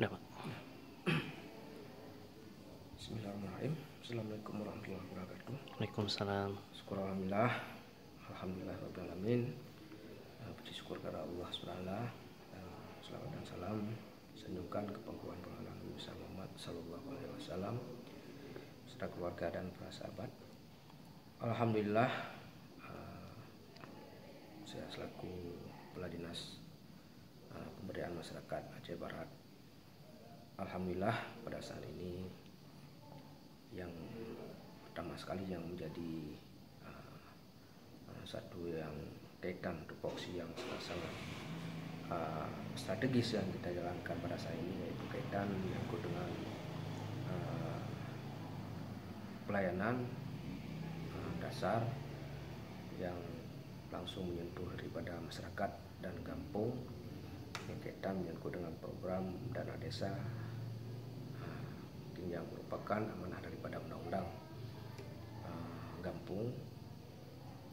Dapat. Bismillahirrahmanirrahim. Assalamualaikum warahmatullahi wabarakatuh. Waalaikumsalam. Syukur alhamdulillah. Alhamdulillah rabbil alamin. Puji syukur kepada Allah SWT. Selawat dan salam senyumkan ke pangkuan Nabi Muhammad sallallahu alaihi wasallam serta keluarga dan para sahabat. Alhamdulillah, saya selaku Kepala Dinas Pemberdayaan Masyarakat Aceh Barat, alhamdulillah pada saat ini yang pertama sekali yang menjadi satu yang kaitan tupoksi yang sangat strategis yang kita jalankan pada saat ini, yaitu kaitan menyangkut dengan pelayanan dasar yang langsung menyentuh daripada masyarakat dan kampung, yang kaitan menyangkut dengan program dana desa yang merupakan amanah daripada undang-undang kampung,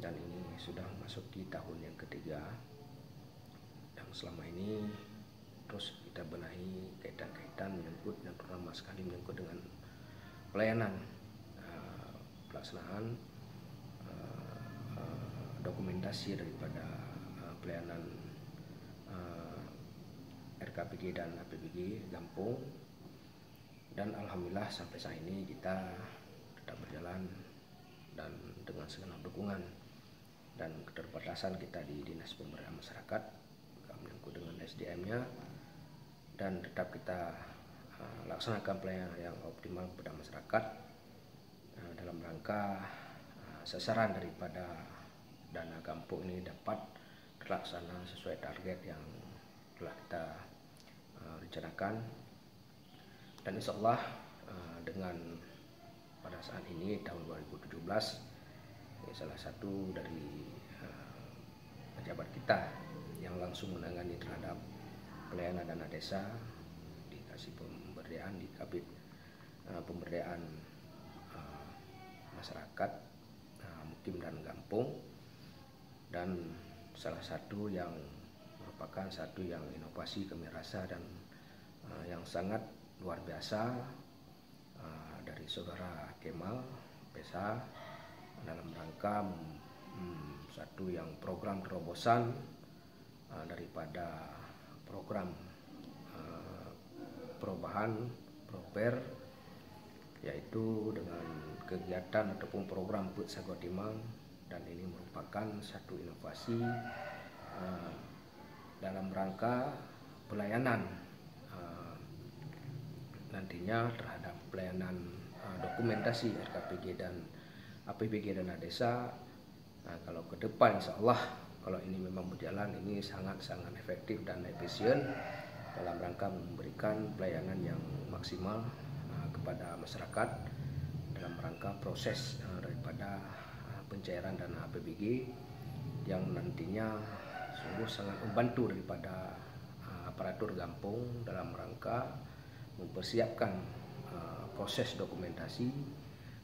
dan ini sudah masuk di tahun yang ketiga. Dan selama ini terus kita benahi kaitan-kaitan menyangkut yang pertama sekali menyangkut dengan pelayanan pelaksanaan dokumentasi daripada pelayanan RKPG dan APBG kampung. Dan alhamdulillah sampai saat ini kita tetap berjalan dan dengan segenap dukungan dan keterbatasan kita di Dinas Pemberdayaan Masyarakat menyangkut dengan SDM-nya, dan tetap kita laksanakan pelayanan yang optimal kepada masyarakat dalam rangka sasaran daripada dana kampung ini dapat terlaksana sesuai target yang telah kita rencanakan. Dan insya Allah dengan pada saat ini tahun 2017 salah satu dari pejabat kita yang langsung menangani terhadap pelayanan dana desa dikasih pemberdayaan di Kabid Pemberdayaan Masyarakat Mukim dan Kampung, dan salah satu yang merupakan satu yang inovasi kami rasa dan yang sangat luar biasa dari saudara Kemal Pesa dalam rangka satu yang program terobosan daripada program perubahan Proper, yaitu dengan kegiatan ataupun program Put Sagotimang, dan ini merupakan satu inovasi dalam rangka pelayanan nantinya terhadap pelayanan dokumentasi RKPG dan APBG dana desa. Kalau ke depan insya Allah kalau ini memang berjalan, ini sangat-sangat efektif dan efisien dalam rangka memberikan pelayanan yang maksimal kepada masyarakat dalam rangka proses daripada pencairan dana APBG yang nantinya sungguh sangat membantu daripada aparatur kampung dalam rangka mempersiapkan proses dokumentasi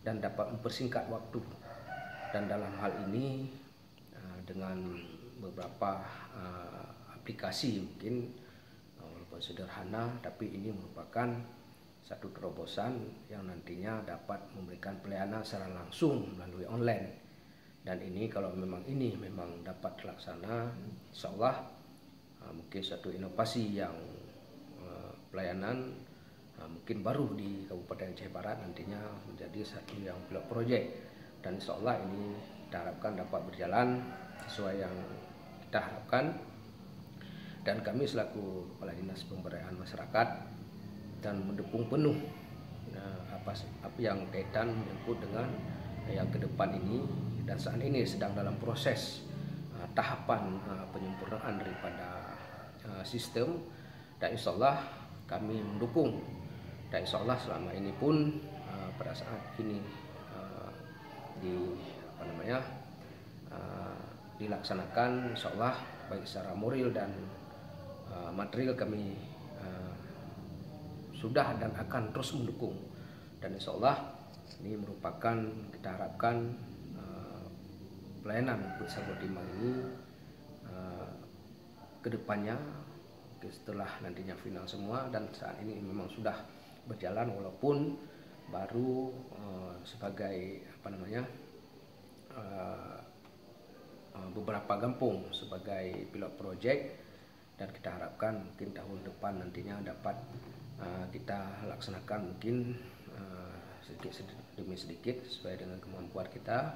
dan dapat mempersingkat waktu. Dan dalam hal ini dengan beberapa aplikasi mungkin walaupun sederhana, tapi ini merupakan satu terobosan yang nantinya dapat memberikan pelayanan secara langsung melalui online. Dan ini kalau memang dapat terlaksana, insya Allah mungkin satu inovasi yang pelayanan mungkin baru di Kabupaten Aceh Barat nantinya menjadi satu yang pilot project, dan insya Allah ini kita harapkan dapat berjalan sesuai yang kita harapkan. Dan kami selaku Kepala Dinas Pemberdayaan Masyarakat dan mendukung penuh apa yang kaitan menyangkut dengan yang ke depan ini, dan saat ini sedang dalam proses tahapan penyempurnaan daripada sistem, dan insya Allah kami mendukung. Dan insya Allah selama ini pun pada saat ini dilaksanakan, insya Allah baik secara moral dan material kami sudah dan akan terus mendukung. Dan insya Allah ini merupakan, kita harapkan pelayanan Put Sagotimang ini kedepannya setelah nantinya final semua, dan saat ini memang sudah berjalan walaupun baru sebagai beberapa kampung sebagai pilot project, dan kita harapkan mungkin tahun depan nantinya dapat kita laksanakan mungkin sedikit demi sedikit sesuai dengan kemampuan kita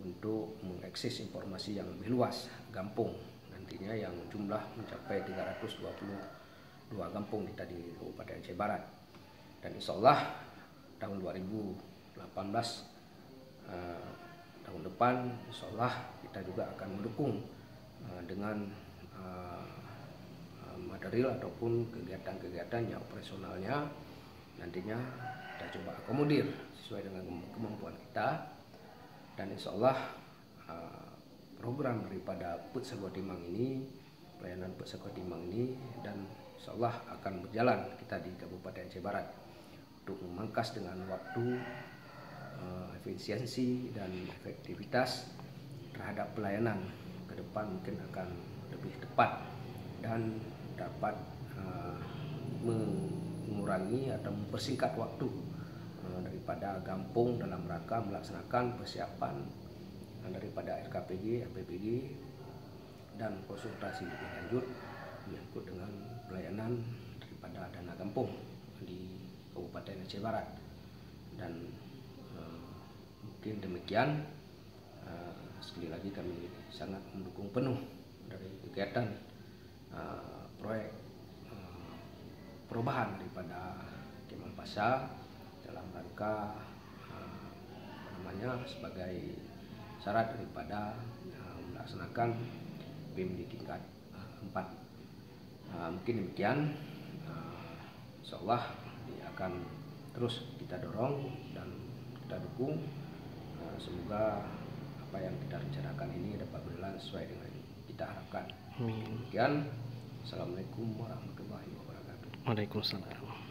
untuk mengakses informasi yang lebih luas kampung nantinya, yang jumlah mencapai 322 kampung kita di Kabupaten Aceh Barat. Dan insya Allah tahun 2018 tahun depan insya Allah kita juga akan mendukung dengan material ataupun kegiatan-kegiatannya, operasionalnya nantinya kita coba akomodir sesuai dengan kemampuan kita. Dan insya Allah program daripada Put Sago Timang ini, pelayanan Put Sago Timang ini, dan insya Allah akan berjalan kita di Kabupaten Aceh Barat untuk memangkas dengan waktu, efisiensi dan efektivitas terhadap pelayanan ke depan mungkin akan lebih tepat dan dapat mengurangi atau mempersingkat waktu daripada kampung dalam rangka melaksanakan persiapan daripada RKPG, RPPG, dan konsultasi lebih lanjut menyangkut dengan pelayanan daripada dana kampung di Kabupaten Aceh Barat. Dan mungkin demikian, sekali lagi kami sangat mendukung penuh dari kegiatan proyek perubahan daripada Kemang Pasar dalam rangka sebagai syarat daripada melaksanakan BIM di tingkat 4. Mungkin demikian, insya Allah akan terus kita dorong dan kita dukung. Semoga apa yang kita rencanakan ini dapat berjalan sesuai dengan kita harapkan. Demikian. Assalamualaikum warahmatullahi wabarakatuh. Waalaikumsalam.